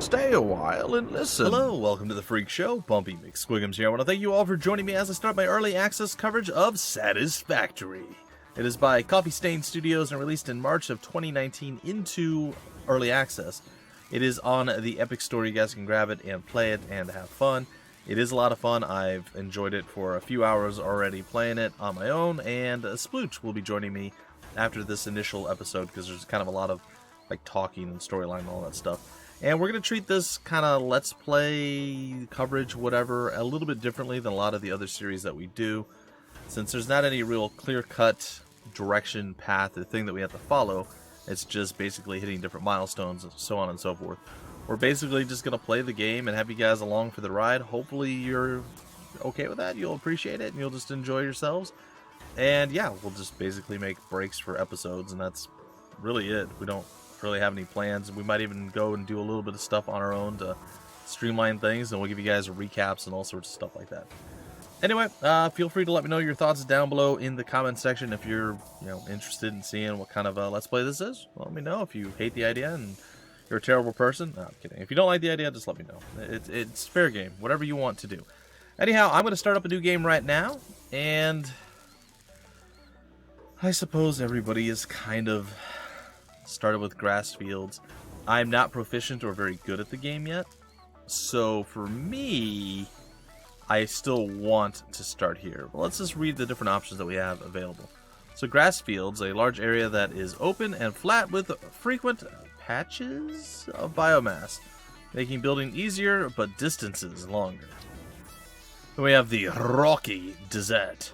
Stay a while and listen. Hello, welcome to the Freak Show. Bumpy McSquigums here. I want to thank you all for joining me as I start my early access coverage of Satisfactory. It is by Coffee Stain Studios and released in March of 2019 into early access. It is on the Epic Store. You guys can grab it and play it and have fun. It is a lot of fun. I've enjoyed it for a few hours already playing it on my own, and Splootch will be joining me after this initial episode because there's kind of a lot of like talking and storyline and all that stuff. And we're going to treat this kind of Let's Play coverage, whatever, a little bit differently than a lot of the other series that we do. Since there's not any real clear-cut direction, path, or thing that we have to follow, it's just basically hitting different milestones and so on and so forth. We're basically just going to play the game and have you guys along for the ride. Hopefully you're okay with that. You'll appreciate it and you'll just enjoy yourselves. And yeah, we'll just basically make breaks for episodes, and that's really it. We don't really have any plans. We might even go and do a little bit of stuff on our own to streamline things, and we'll give you guys recaps and all sorts of stuff like that. Anyway, feel free to let me know your thoughts down below in the comment section if you're interested in seeing what kind of Let's Play this is. Let me know if you hate the idea and you're a terrible person. No, I'm kidding. If you don't like the idea, just let me know. It's fair game. Whatever you want to do. Anyhow, I'm going to start up a new game right now, and I suppose everybody is kind of started with grass fields. I'm not proficient or very good at the game yet, so for me, I still want to start here. But let's just read the different options that we have available. So grass fields, a large area that is open and flat with frequent patches of biomass, making building easier but distances longer. Then we have the Rocky Desert.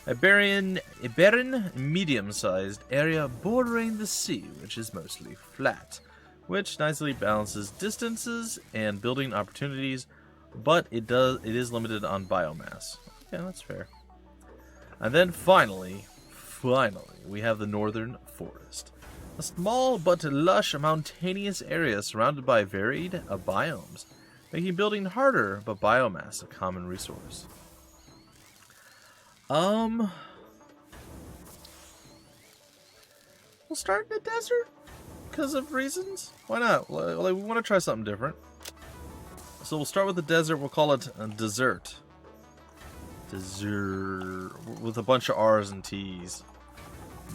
A barren, medium-sized area bordering the sea, which is mostly flat, which nicely balances distances and building opportunities, but it is limited on biomass. Yeah, that's fair. And then finally, we have the Northern Forest, a small but lush mountainous area surrounded by varied biomes, making building harder, but biomass a common resource. We'll start in the desert because of reasons. Why not? Well, we want to try something different. So we'll start with the desert. We'll call it dessert. Dessert with a bunch of R's and T's.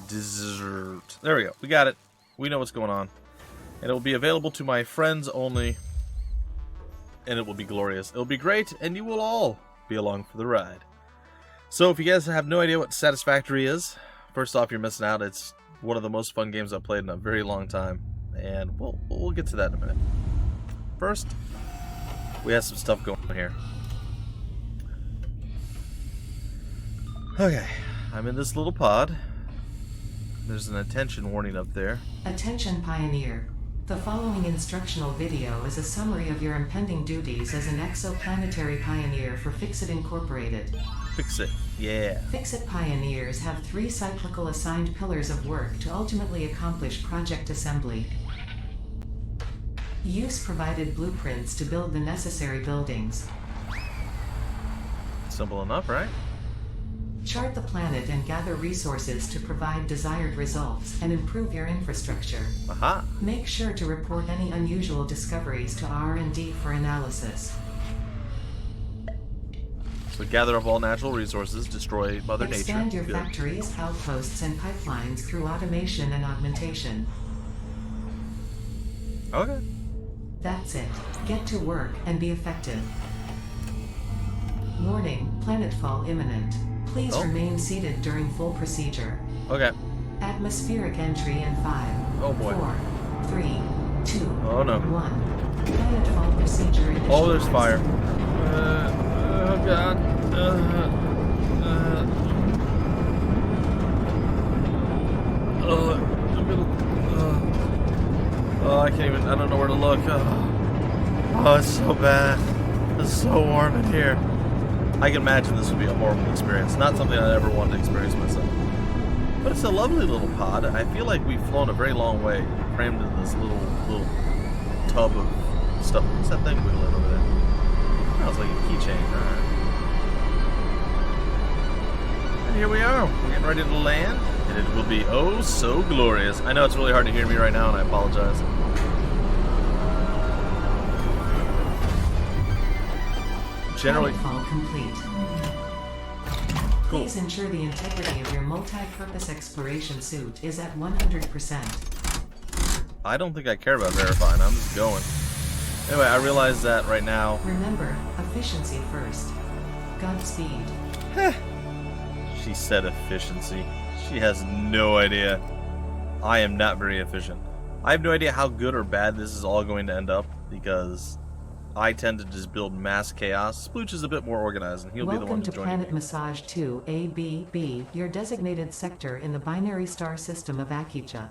Dessert. There we go. We got it. We know what's going on. And it will be available to my friends only. And it will be glorious. It will be great, and you will all be along for the ride. So if you guys have no idea what Satisfactory is, first off, you're missing out. It's one of the most fun games I've played in a very long time, and we'll get to that in a minute. First, we have some stuff going on here. Okay, I'm in this little pod. There's an attention warning up there. Attention Pioneer. The following instructional video is a summary of your impending duties as an exoplanetary pioneer for Fixit Incorporated. Fixit, yeah. Fixit pioneers have 3 cyclical assigned pillars of work to ultimately accomplish project assembly. Use provided blueprints to build the necessary buildings. Simple enough, right? Chart the planet and gather resources to provide desired results and improve your infrastructure. Aha. Make sure to report any unusual discoveries to R&D for analysis. So gather up all natural resources, destroy Mother Nature. Expand your factories, outposts, and pipelines through automation and augmentation. Okay. That's it. Get to work and be effective. Warning, planetfall imminent. Please remain seated during full procedure. Okay. Atmospheric entry in 5, Oh boy. 4, 3, 2, Oh no. 1. Planetfall procedure initialized. Oh, there's fire. Oh god. Oh, I can't even, I don't know where to look. Oh, it's so bad. It's so warm in here. I can imagine this would be a horrible experience. Not something I'd ever want to experience myself. But it's a lovely little pod. I feel like we've flown a very long way, crammed in this little tub of stuff. What's that thing wiggling over there? Sounds like a keychain. Alright. And here we are. We're getting ready to land, and it will be oh so glorious. I know it's really hard to hear me right now, and I apologize. generally... Planetfall complete. Cool. Please ensure the integrity of your multi-purpose exploration suit is at 100%. I don't think I care about verifying. I'm just going. Anyway, I realize that right now... Remember, efficiency first. Godspeed. She said efficiency. She has no idea. I am not very efficient. I have no idea how good or bad this is all going to end up, because I tend to just build mass chaos. Splootch is a bit more organized, and he'll be the one to join Welcome to Planet me. Massage 2 ABB, your designated sector in the binary star system of Akicha.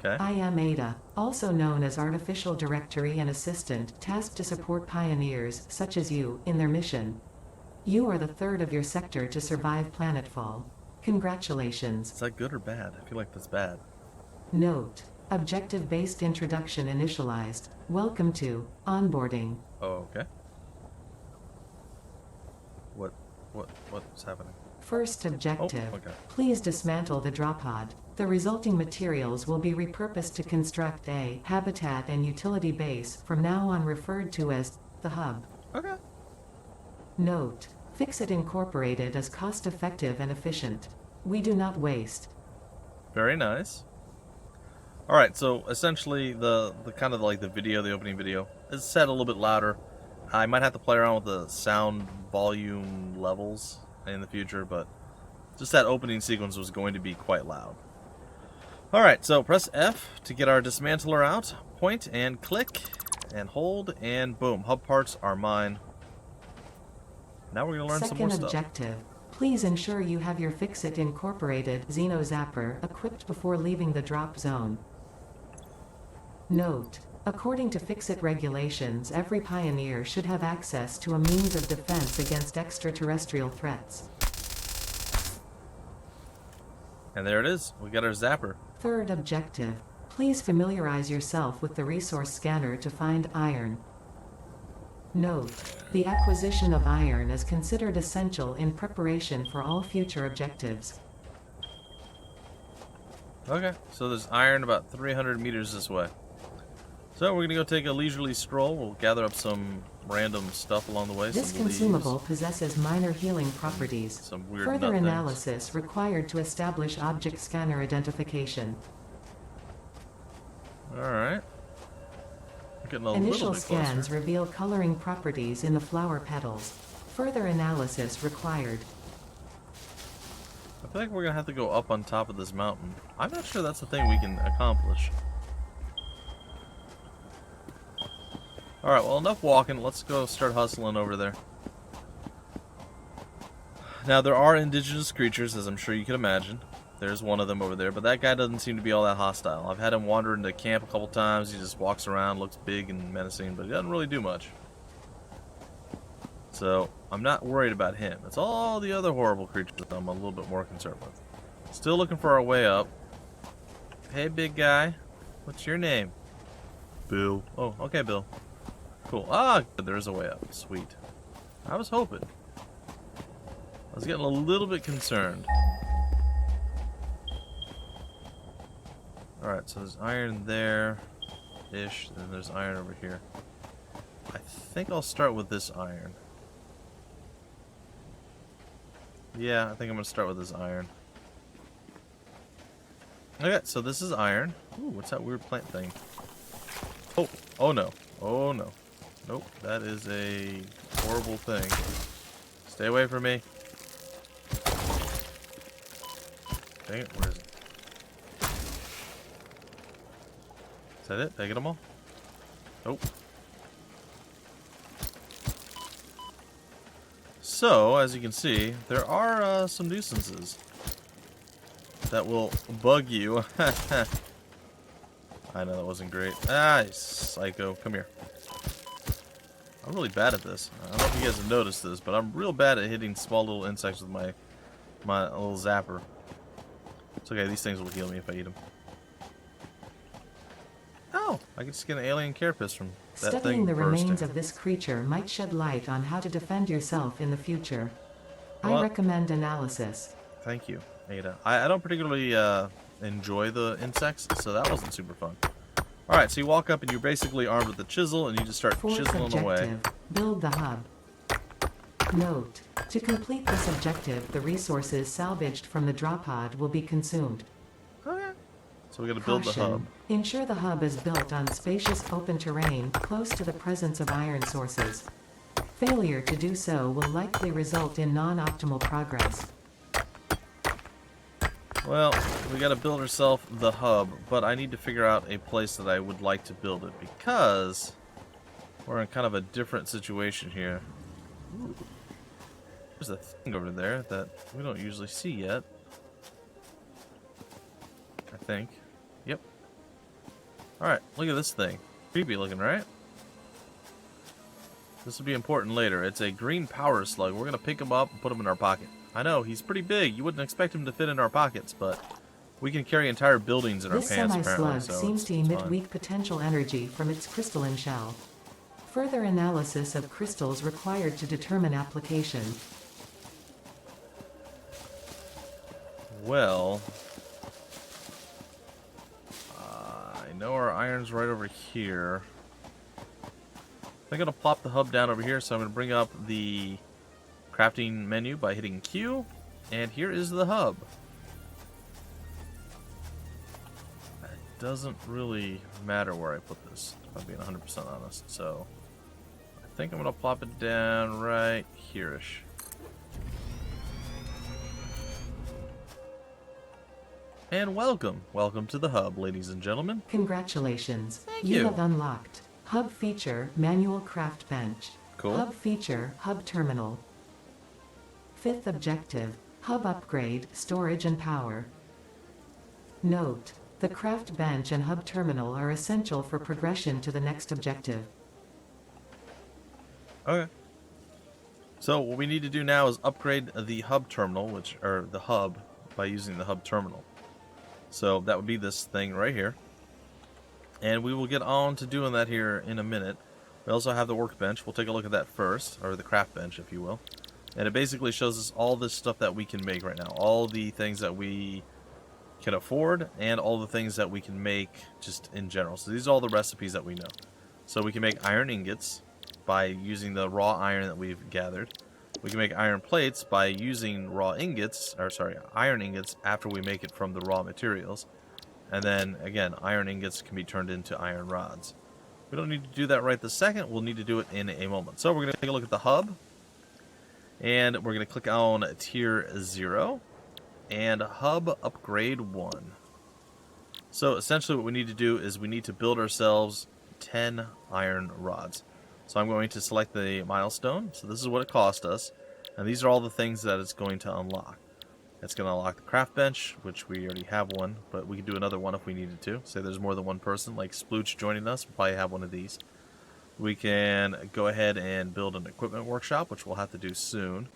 Okay. I am Ada, also known as Artificial Directory and Assistant, tasked to support pioneers, such as you, in their mission. You are the third of your sector to survive Planetfall. Congratulations. Is that good or bad? I feel like that's bad. Note: objective-based introduction initialized. Welcome to onboarding. Oh, okay. What's happening? First objective. Oh, okay. Please dismantle the drop pod. The resulting materials will be repurposed to construct a habitat and utility base, from now on referred to as the hub. Okay. Note: Fixit Incorporated is cost-effective and efficient. We do not waste. Very nice. Alright, so essentially the kind of like the video, the opening video, is set a little bit louder. I might have to play around with the sound volume levels in the future, but just that opening sequence was going to be quite loud. Alright, so press F to get our dismantler out. Point and click and hold, and boom, hub parts are mine. Now we're going to learn some more Second stuff. objective. Please ensure you have your Fixit Incorporated Xenozapper equipped before leaving the drop zone. Note: according to Fixit regulations, every pioneer should have access to a means of defense against extraterrestrial threats. And there it is. We got our zapper. Third objective. Please familiarize yourself with the resource scanner to find iron. Note: the acquisition of iron is considered essential in preparation for all future objectives. Okay, so there's iron about 300 meters this way. So we're going to go take a leisurely stroll. We'll gather up some random stuff along the way. This some leaves, consumable possesses minor healing properties. some weird Further nut things. analysis required to establish object scanner identification. Alright. Getting a Initial little bit scans closer. reveal coloring properties in the flower petals. Further analysis required. I feel like we're going to have to go up on top of this mountain. I'm not sure that's the thing we can accomplish. Alright, well, enough walking. Let's go start hustling over there. Now, there are indigenous creatures, as I'm sure you can imagine. There's one of them over there, but that guy doesn't seem to be all that hostile. I've had him wander into camp a couple times. He just walks around, looks big and menacing, but he doesn't really do much. So, I'm not worried about him. It's all the other horrible creatures that I'm a little bit more concerned with. Still looking for our way up. Hey, big guy. What's your name? Bill. Oh, okay, Bill. Cool. Ah, there is a way up. Sweet. I was hoping. I was getting a little bit concerned. Alright, so there's iron there-ish, and there's iron over here. I think I'll start with this iron. Yeah, I think I'm going to start with this iron. Okay, so this is iron. Ooh, what's that weird plant thing? Oh, oh no. Oh no. Nope, that is a horrible thing. Stay away from me. Dang it, where is it? Is that it? Did I get them all? Nope. So, as you can see, there are some nuisances that will bug you. I know that wasn't great. Ah, psycho. Come here. I'm really bad at this. I don't know if you guys have noticed this, but I'm real bad at hitting small little insects with my little zapper. It's okay, these things will heal me if I eat them. Oh, I can just get an alien carapace from that Studying thing the bursting. remains of this creature might shed light on how to defend yourself in the future. Well, I recommend analysis. Thank you, Ada. I don't particularly enjoy the insects, so that wasn't super fun. Alright, so you walk up and you're basically armed with a chisel and you just start Fourth chiseling away. objective, build the hub. Note, to complete this objective, the resources salvaged from the drop pod will be consumed. Okay. So we gotta build the hub. Caution. Ensure the hub is built on spacious open terrain close to the presence of iron sources. Failure to do so will likely result in non-optimal progress. Well, we gotta build ourselves the hub, but I need to figure out a place that I would like to build it because we're in kind of a different situation here. Ooh. There's a thing over there that we don't usually see yet. I think. Yep. Alright, look at this thing. Creepy looking, right? This will be important later. It's a green power slug. We're gonna pick him up and put him in our pocket. I know, he's pretty big. You wouldn't expect him to fit in our pockets, but we can carry entire buildings in our This pants apparently. semi-slug So seems to it's emit fine. weak potential energy from its crystalline shell. Further analysis of crystals required to determine application. Well, I know our iron's right over here. I'm going to plop the hub down over here, so I'm going to bring up the crafting menu by hitting Q, and here is the hub. It doesn't really matter where I put this, if I'm being 100% honest, so I think I'm going to plop it down right here-ish. And welcome to the hub, ladies and gentlemen. Congratulations. Thank You you. have unlocked Hub Feature Manual Craft Bench. Cool. Hub Feature Hub Terminal. Fifth objective, Hub Upgrade, Storage and Power. Note, the craft bench and hub terminal are essential for progression to the next objective. Okay. So what we need to do now is upgrade the hub terminal, or the hub, by using the hub terminal. So that would be this thing right here. And we will get on to doing that here in a minute. We also have the workbench. We'll take a look at that first, or the craft bench, if you will. And it basically shows us all this stuff that we can make right now. All the things that we can afford, and all the things that we can make just in general. So these are all the recipes that we know. So we can make iron ingots by using the raw iron that we've gathered. We can make iron plates by using iron ingots after we make it from the raw materials. And then, again, iron ingots can be turned into iron rods. We don't need to do that right this second. We'll need to do it in a moment. So we're going to take a look at the hub. And we're going to click on Tier 0. And Hub Upgrade 1. So essentially what we need to do is we need to build ourselves 10 iron rods. So I'm going to select the milestone. So this is what it cost us. And these are all the things that it's going to unlock. It's going to unlock the craft bench, which we already have one, but we could do another one if we needed to. Say there's more than one person, like Splootch joining us, we'll probably have one of these. We can go ahead and build an equipment workshop, which we'll have to do soon.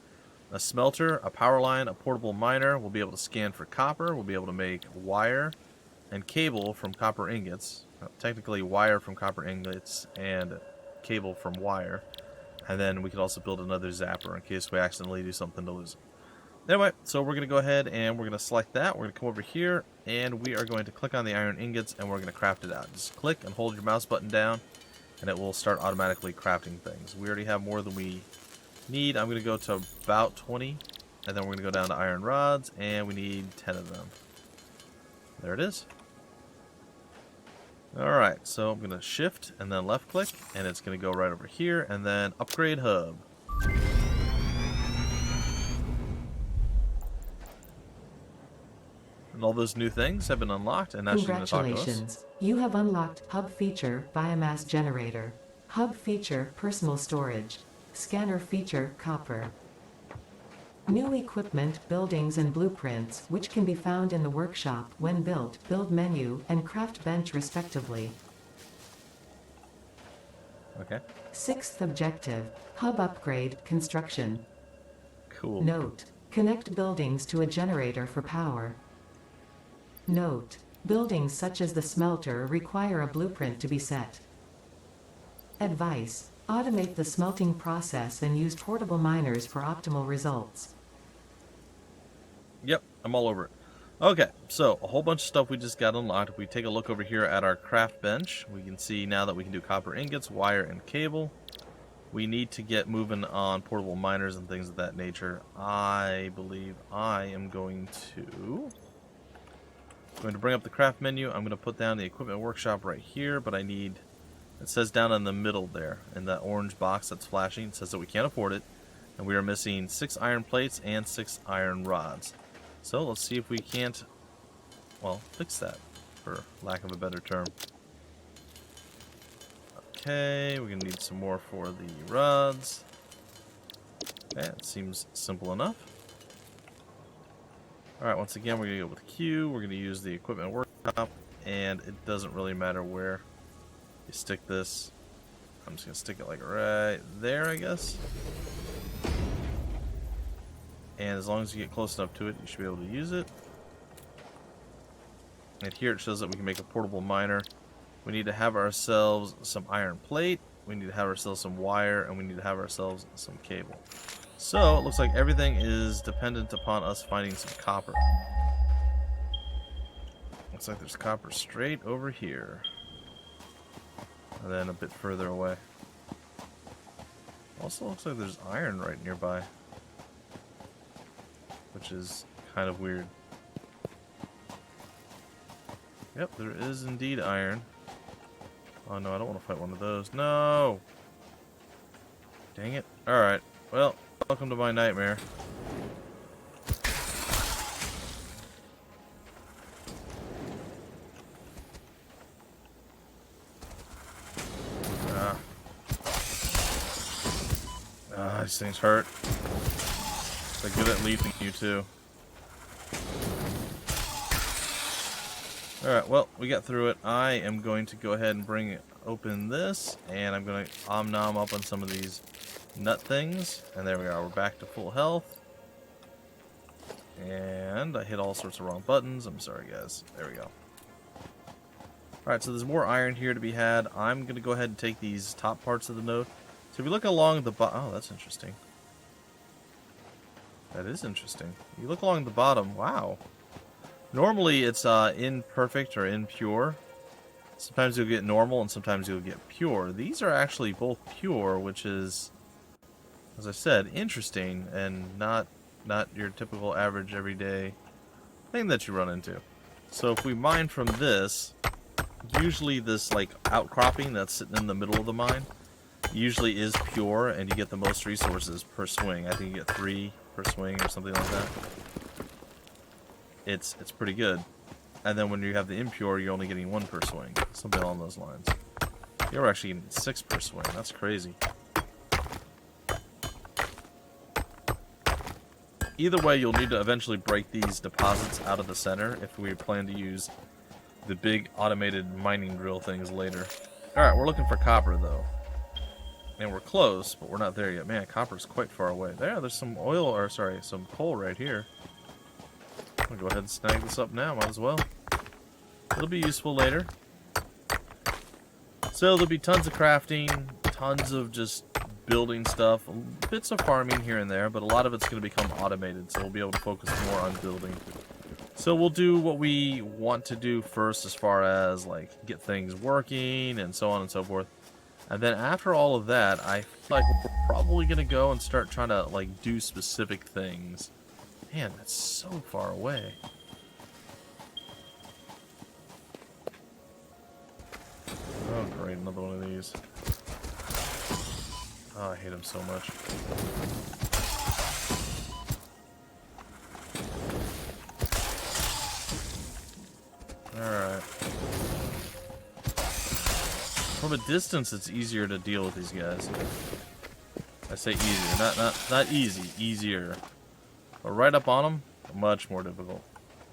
A smelter, a power line, a portable miner. We'll be able to scan for copper. We'll be able to make wire and cable from copper ingots. Technically wire from copper ingots and cable from wire. And then we could also build another zapper in case we accidentally do something to lose it. Anyway, so we're going to go ahead and we're going to select that. We're going to come over here and we are going to click on the iron ingots and we're going to craft it out. Just click and hold your mouse button down and it will start automatically crafting things. We already have more than we need. I'm going to go to about 20 and then we're going to go down to iron rods and we need 10 of them. There it is. Alright, so I'm going to shift and then left click and it's going to go right over here and then upgrade hub. And all those new things have been unlocked and now she's going to talk to us. Congratulations. You have unlocked Hub Feature Biomass Generator. Hub Feature Personal Storage. Scanner Feature Copper. New equipment, buildings, and blueprints, which can be found in the workshop when built, build menu, and craft bench respectively. Okay. Sixth objective, Hub Upgrade, Construction. Cool. Note, connect buildings to a generator for power. Note, buildings such as the smelter require a blueprint to be set. Advice, automate the smelting process and use portable miners for optimal results. Yep, I'm all over it. Okay, so a whole bunch of stuff we just got unlocked. If we take a look over here at our craft bench, we can see now that we can do copper ingots, wire, and cable. We need to get moving on portable miners and things of that nature. I believe I am going to bring up the craft menu. I'm going to put down the equipment workshop right here, but I need, it says down in the middle there, in that orange box that's flashing, it says that we can't afford it, and we are missing 6 iron plates and 6 iron rods. So let's see if we can't, well, fix that, for lack of a better term. Okay, we're going to need some more for the rods. Okay, it seems simple enough. Alright, once again, we're going to go with Q. We're going to use the equipment workshop, and it doesn't really matter where you stick this. I'm just going to stick it like right there, I guess. And as long as you get close enough to it, you should be able to use it. And here it shows that we can make a portable miner. We need to have ourselves some iron plate, we need to have ourselves some wire, and we need to have ourselves some cable. So it looks like everything is dependent upon us finding some copper. Looks like there's copper straight over here. And then a bit further away. Also looks like there's iron right nearby, which is kind of weird. Yep, there is indeed iron. Oh no, I don't want to fight one of those. No! Dang it. Alright, well, welcome to my nightmare. These things hurt. They're good at leaping you too. Alright, well, we got through it. I am going to go ahead and open this, and I'm going to nom up on some of these nut things. And there we are, we're back to full health. And I hit all sorts of wrong buttons. I'm sorry, guys. There we go. Alright, so there's more iron here to be had. I'm going to go ahead and take these top parts of the node. So if you look along the bottom, oh, that's interesting. That is interesting. You look along the bottom, wow. Normally it's imperfect or impure. Sometimes you'll get normal and sometimes you'll get pure. These are actually both pure, which is, as I said, interesting and not your typical average everyday thing that you run into. So if we mine from this, usually this like outcropping that's sitting in the middle of the mine usually is pure, and you get the most resources per swing. I think you get 3 per swing or something like that. It's pretty good. And then when you have the impure, you're only getting 1 per swing, something along those lines. You're actually getting 6 per swing. That's crazy. Either way, you'll need to eventually break these deposits out of the center if we plan to use the big automated mining drill things later. Alright, we're looking for copper though. And we're close, but we're not there yet. Man, copper's quite far away. There's some oil, or sorry, some coal right here. I'm gonna go ahead and snag this up now, might as well. It'll be useful later. So there'll be tons of crafting, tons of just building stuff, bits of farming here and there, but a lot of it's going to become automated, so we'll be able to focus more on building. So we'll do what we want to do first as far as like get things working and so on and so forth. And then after all of that, I feel like we're probably going to go and start trying to like do specific things. Man, that's so far away. Oh great, another one of these. Oh, I hate him so much. Alright. From a distance, it's easier to deal with these guys. I say easier, not easy, easier. But right up on them, much more difficult.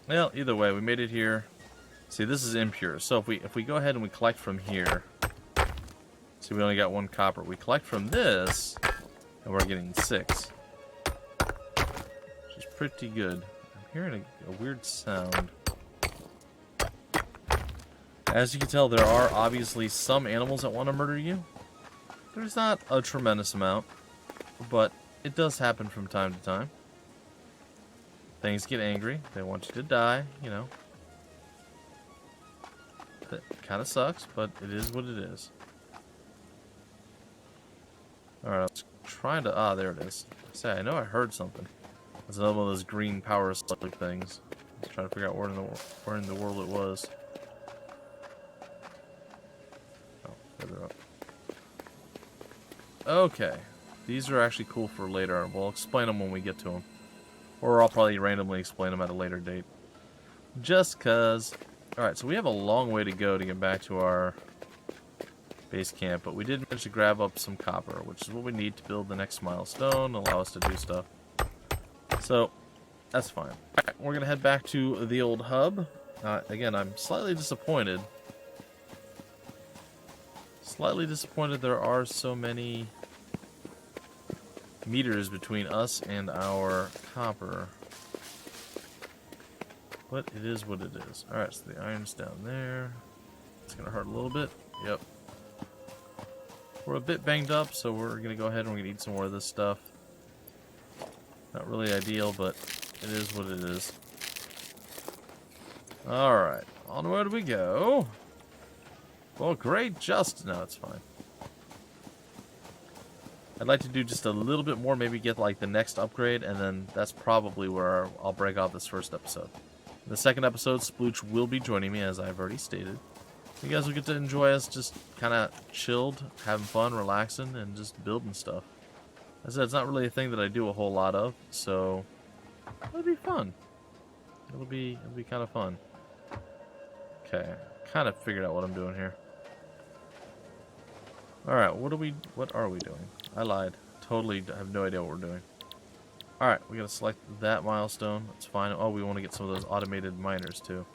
Well, either way, we made it here. See, this is impure. So if we go ahead and we collect from here, see, we only got 1 copper. We collect from this, and we're getting 6, which is pretty good. I'm hearing a weird sound. As you can tell, there are obviously some animals that want to murder you. There's not a tremendous amount, but it does happen from time to time. things get angry. They want you to die, you know. That kind of sucks, but it is what it is. Alright, I was trying to... Ah, there it is. I know I heard something. It's another one of those green power slug things. I was trying to figure out where in the world it was. Oh, further up. Okay. These are actually cool for later. We'll explain them when we get to them. Or I'll probably randomly explain them at a later date. Just cause... Alright, so we have a long way to go to get back to our base camp, but we did manage to grab up some copper, which is what we need to build the next milestone, allow us to do stuff. So, that's fine. Alright, we're gonna head back to the old hub. Again, I'm slightly disappointed. Slightly disappointed there are so many meters between us and our copper. But it is what it is. Alright, so the iron's down there. It's gonna hurt a little bit. Yep. We're a bit banged up, so we're gonna go ahead and we're gonna eat some more of this stuff. Not really ideal, but it is what it is. Alright, onward we go. Well, great, just... No, it's fine. I'd like to do just a little bit more, maybe get like the next upgrade, and then that's probably where I'll break off this first episode. In the second episode, Splootch will be joining me, as I've already stated. You guys will get to enjoy us just kind of chilled, having fun, relaxing, and just building stuff. As I said, it's not really a thing that I do a whole lot of, so it'll be fun. It'll be kind of fun. Okay, kind of figured out what I'm doing here. Alright, what are we doing? I lied. Totally have no idea what we're doing. Alright, we gotta select that milestone. That's fine. Oh, we want to get some of those automated miners too.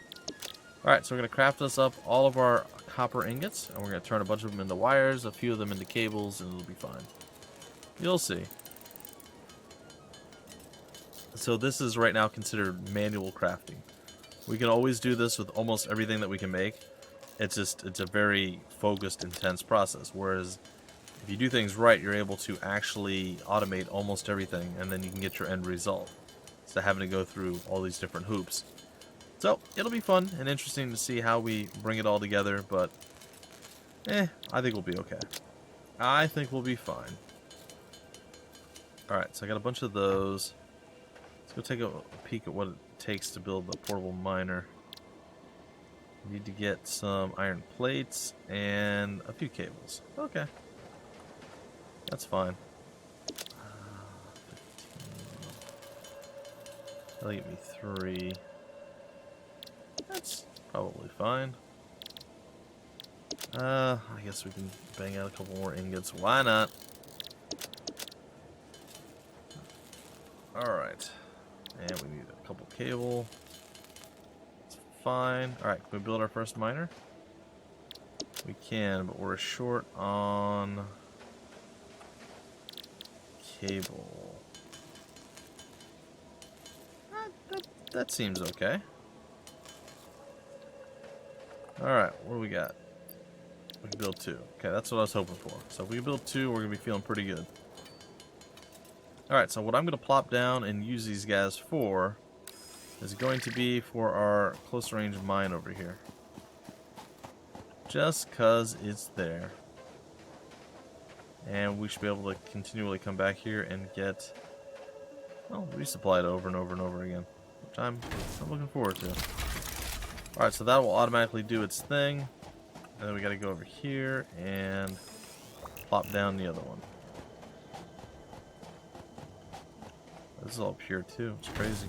Alright, so we're gonna craft us up all of our copper ingots, and we're gonna turn a bunch of them into wires, a few of them into cables, and it'll be fine. You'll see. So this is right now considered manual crafting. We can always do this with almost everything that we can make. It's a very focused, intense process. Whereas if you do things right, you're able to actually automate almost everything, and then you can get your end result. Instead of having to go through all these different hoops. So it'll be fun and interesting to see how we bring it all together, but I think we'll be okay. I think we'll be fine. Alright, so I got a bunch of those. Let's go take a peek at what it takes to build the portable miner. Need to get some iron plates and a few cables. Okay. That's fine. 15. That'll get me 3. That's probably fine. I guess we can bang out a couple more ingots. Why not? Alright. And we need a couple cable. That's fine. Alright, can we build our first miner? We can, but we're short on cable. That seems okay. Alright, what do we got? We can build 2. Okay, that's what I was hoping for. So if we build 2, we're going to be feeling pretty good. Alright, so what I'm going to plop down and use these guys for is going to be for our close range mine over here. Just because it's there. And we should be able to continually come back here and get, well, resupply it over and over and over again. Which I'm looking forward to. Alright, so that will automatically do its thing. And then we got to go over here and plop down the other one. This is all pure too. It's crazy.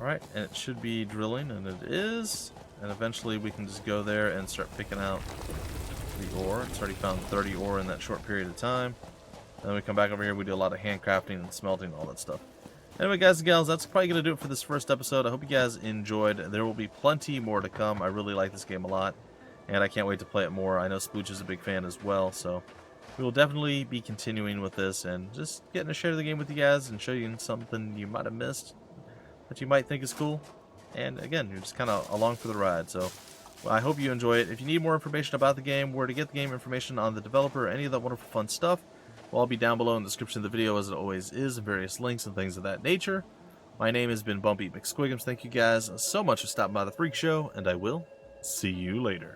Alright, and it should be drilling, and it is. And eventually we can just go there and start picking out the ore. It's already found 30 ore in that short period of time. And then we come back over here, we do a lot of handcrafting and smelting and all that stuff. Anyway, guys and gals, that's probably going to do it for this first episode. I hope you guys enjoyed. There will be plenty more to come. I really like this game a lot, and I can't wait to play it more. I know Splootch is a big fan as well, so we will definitely be continuing with this and just getting to share the game with you guys and show you something you might have missed that you might think is cool. And again, you're just kind of along for the ride, so I hope you enjoy it. If you need more information about the game, where to get the game information on the developer, any of that wonderful fun stuff, will all be down below in the description of the video, as it always is, and various links and things of that nature. My name has been Bumpy McSquigums. Thank you guys so much for stopping by the Freak Show, and I will see you later.